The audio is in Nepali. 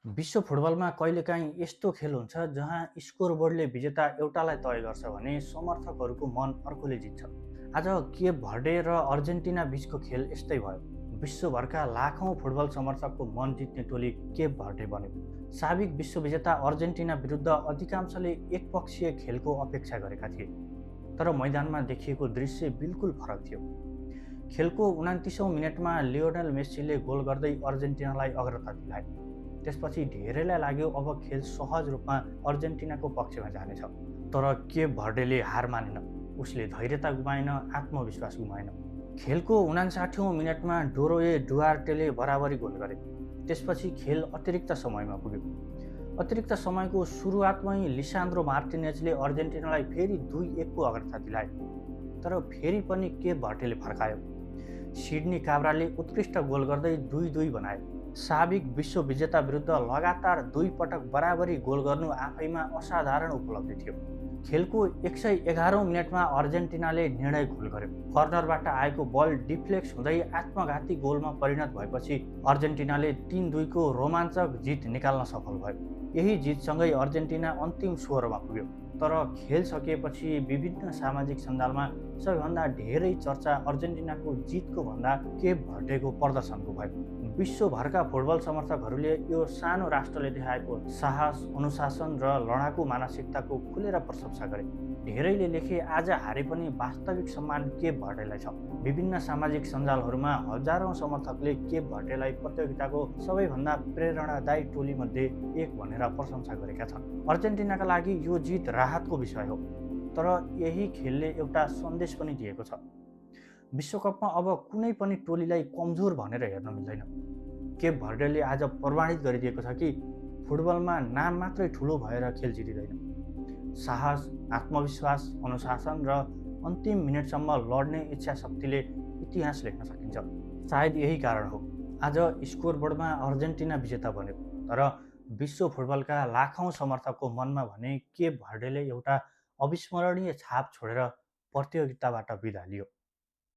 विश्व फुटबलमा कहिलेकाहीँ यस्तो खेल हुन्छ जहाँ स्कोरबोर्डले विजेता एउटालाई तय गर्छ भने समर्थकहरूको मन अर्कोले जित्छ। आज केप भर्डे र अर्जेन्टिना बीचको खेल यस्तै भयो। विश्वभरका लाखौँ फुटबल समर्थकको मन जित्ने टोली केप भर्डे बन्यो। साबिक विश्व विजेता अर्जेन्टिना विरुद्ध अधिकांशले एकपक्षीय खेलको अपेक्षा गरेका थिए, तर मैदानमा देखिएको दृश्य बिल्कुल फरक थियो। खेलको 29औँ मिनेटमा लियोनेल मेस्सीले गोल गर्दै अर्जेन्टिनालाई अग्रता दिलाए। त्यसपछि धेरैलाई लाग्यो अब खेल सहज रूपमा अर्जेन्टिनाको पक्षमा जानेछ। तर केप भर्डेले हार मानेन। उसले धैर्यता गुमाएन, आत्मविश्वास गुमाएन। खेलको 59औँ मिनेटमा डोरोए डुआर्टेले बराबरी गोल गरे। त्यसपछि खेल अतिरिक्त समयमा पुग्यो। अतिरिक्त समयको सुरुवातमै लिसान्द्रो मार्टिनेजले अर्जेन्टिनालाई फेरि 2-1 को अग्रता दिलाए। तर फेरि पनि केप भर्डेले फर्कायो। सिडनी काब्राले उत्कृष्ट गोल गर्दै 2-2 बनाए। साबिक विश्व विजेता विरुद्ध लगातार 2 पटक बराबरी गोल गर्नु आफैमा असाधारण उपलब्धि थियो। खेलको 111औँ मिनेटमा अर्जेन्टिनाले निर्णय गोल गर्यो। कर्नरबाट आएको बल डिफ्लेक्स हुँदै आत्मघाती गोलमा परिणत भएपछि अर्जेन्टिनाले 3-2 को रोमाञ्चक जित निकाल्न सफल भयो। यही जितसँगै अर्जेन्टिना अन्तिम स्कोरमा पुग्यो। तर खेल सकिएपछि विभिन्न सामाजिक सञ्जालमा सबैभन्दा धेरै चर्चा अर्जेन्टिनाको जितको भन्दा केप भर्डेको प्रदर्शनको भयो। विश्वभरका फुटबल समर्थकहरूले यो सानो राष्ट्रले देखाएको साहस, अनुशासन र लडाकु मानसिकताको खुलेर प्रशंसा गरे। धेरैले लेखे आज हारे पनि वास्तविक सम्मान केप भर्डेलाई छ। विभिन्न सामाजिक सञ्जालहरूमा हजारौं समर्थकले केप भर्डेलाई प्रतियोगिताको सबैभन्दा प्रेरणादायी टोलीमध्ये एक भनेर प्रशंसा गरेका छन्। अर्जेन्टिनाका लागि यो जित राहतको विषय हो, तर यही खेलले एउटा सन्देश पनि दिएको छ। विश्वकपमा अब कुनै पनि टोलीलाई कमजोर भनेर हेर्न मिल्दैन। केप भर्डेले आज प्रमाणित गरिदिएको छ कि फुटबलमा नाम मात्रै ठुलो भएर खेल जितिँदैन। साहस, आत्मविश्वास, अनुशासन र अन्तिम मिनेटसम्म लड्ने इच्छा शक्तिले इतिहास लेख्न सकिन्छ। सायद यही कारण हो आज स्कोरबोर्डमा अर्जेन्टिना विजेता बन्यो, तर विश्व फुटबलका लाखौं समर्थकको मनमा भने केप भर्डेले एउटा अविस्मरणीय छाप छोडेर प्रतियोगिताबाट बिदा लियो।